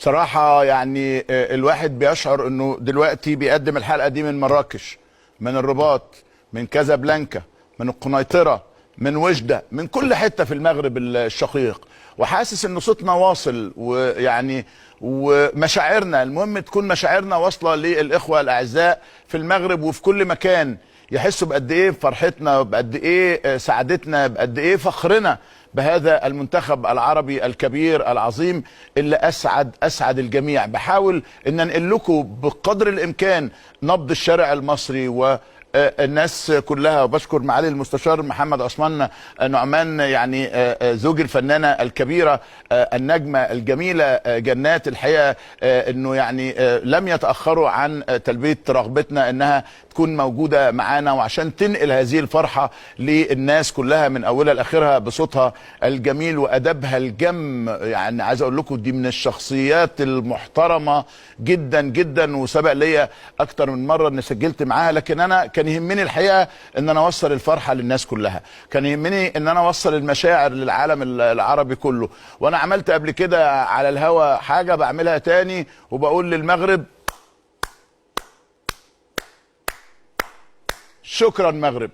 بصراحة يعني الواحد بيشعر انه دلوقتي بيقدم الحلقة دي من مراكش، من الرباط، من كازابلانكا، من القنيطرة، من وجدة، من كل حتة في المغرب الشقيق، وحاسس ان صوتنا واصل، ويعني ومشاعرنا، المهم تكون مشاعرنا واصلة للإخوة الأعزاء في المغرب وفي كل مكان، يحسوا بقد ايه فرحتنا، بقد ايه سعادتنا، بقد ايه فخرنا بهذا المنتخب العربي الكبير العظيم اللي اسعد الجميع. بحاول ان انقل لكم بقدر الامكان نبض الشارع المصري والناس كلها، وبشكر معالي المستشار محمد عثمان نعمان، يعني زوج الفنانه الكبيره النجمه الجميله جنات، الحقيقه انه يعني لم يتاخروا عن تلبيه رغبتنا انها تكون موجوده معانا، وعشان تنقل هذه الفرحه للناس كلها من اولها لاخرها بصوتها الجميل وادبها الجم. يعني عايز اقول لكم دي من الشخصيات المحترمه جدا جدا، وسبق ليا اكتر من مره اني سجلت معاها، لكن انا كان يهمني الحقيقه ان انا اوصل الفرحه للناس كلها، كان يهمني ان انا اوصل المشاعر للعالم العربي كله. وانا عملت قبل كده على الهوا حاجه بعملها تاني، وبقول للمغرب شكرا مغرب.